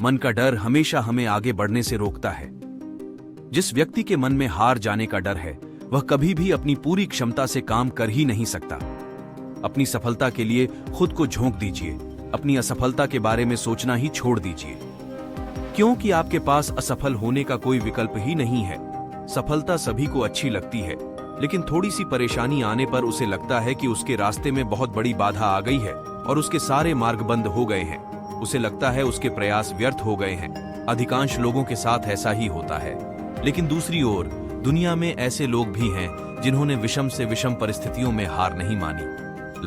मन का डर हमेशा हमें आगे बढ़ने से रोकता है। जिस व्यक्ति के मन में हार जाने का डर है, वह कभी भी अपनी पूरी क्षमता से काम कर ही नहीं सकता। अपनी सफलता के लिए खुद को झोंक दीजिए, अपनी असफलता के बारे में सोचना ही छोड़ दीजिए, क्योंकि आपके पास असफल होने का कोई विकल्प ही नहीं है। सफलता सभी को अच्छी लगती है, लेकिन थोड़ी सी परेशानी आने पर उसे लगता है कि उसके रास्ते में बहुत बड़ी बाधा आ गई है और उसके सारे मार्ग बंद हो गए हैं। उसे लगता है उसके प्रयास व्यर्थ हो गए हैं। अधिकांश लोगों के साथ ऐसा ही होता है। लेकिन दूसरी ओर दुनिया में ऐसे लोग भी हैं जिन्होंने विषम से विषम परिस्थितियों में हार नहीं मानी,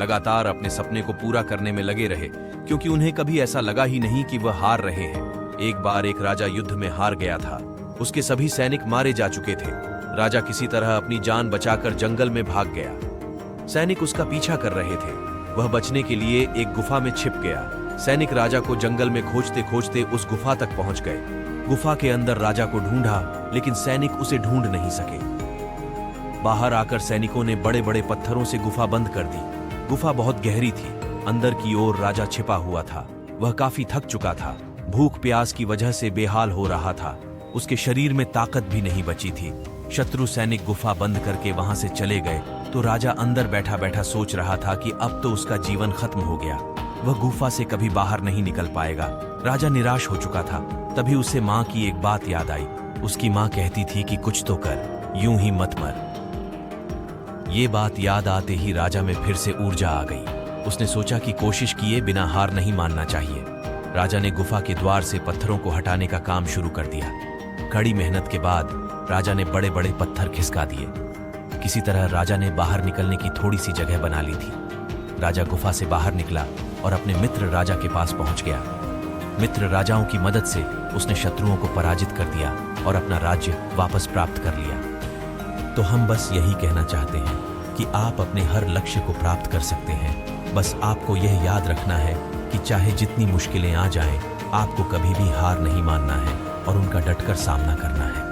लगातार अपने सपने को पूरा करने में लगे रहे, क्योंकि उन्हें कभी ऐसा लगा ही नहीं कि वह हार रहे हैं। एक बार एक राजा युद्ध में हार गया था। उसके सभी सैनिक मारे जा चुके थे। राजा किसी तरह अपनी जान बचाकर जंगल में भाग गया। सैनिक उसका पीछा कर रहे थे। वह बचने के लिए एक गुफा में छिप गया। सैनिक राजा को जंगल में खोजते खोजते उस गुफा तक पहुंच गए। गुफा के अंदर राजा को ढूंढा, लेकिन सैनिक उसे ढूंढ नहीं सके। बाहर आकर सैनिकों ने बड़े बड़े पत्थरों से गुफा बंद कर दी। गुफा बहुत गहरी थी। अंदर की ओर राजा छिपा हुआ था। वह काफी थक चुका था। भूख प्यास की वजह से बेहाल हो रहा था। उसके शरीर में ताकत भी नहीं बची थी। शत्रु सैनिक गुफा बंद करके वहां से चले गए तो राजा अंदर बैठा बैठा सोच रहा था कि अब तो उसका जीवन खत्म हो गया। वह गुफा से कभी बाहर नहीं निकल पाएगा। राजा निराश हो चुका था। तभी उसे माँ की एक बात याद आई। उसकी माँ कहती थी कि कुछ तो कर, यूं ही मत मर। ये बात याद आते ही राजा में फिर से ऊर्जा आ गई। उसने सोचा कि कोशिश किए बिना हार नहीं मानना चाहिए। राजा ने गुफा के द्वार से पत्थरों को हटाने का काम शुरू कर दिया। कड़ी मेहनत के बाद राजा ने बड़े बड़े पत्थर खिसका दिए। किसी तरह राजा ने बाहर निकलने की थोड़ी सी जगह बना ली थी। राजा गुफा से बाहर निकला और अपने मित्र राजा के पास पहुंच गया। मित्र राजाओं की मदद से उसने शत्रुओं को पराजित कर दिया और अपना राज्य वापस प्राप्त कर लिया। तो हम बस यही कहना चाहते हैं कि आप अपने हर लक्ष्य को प्राप्त कर सकते हैं। बस आपको यह याद रखना है कि चाहे जितनी मुश्किलें आ जाएं, आपको कभी भी हार नहीं मानना है और उनका डटकर सामना करना है।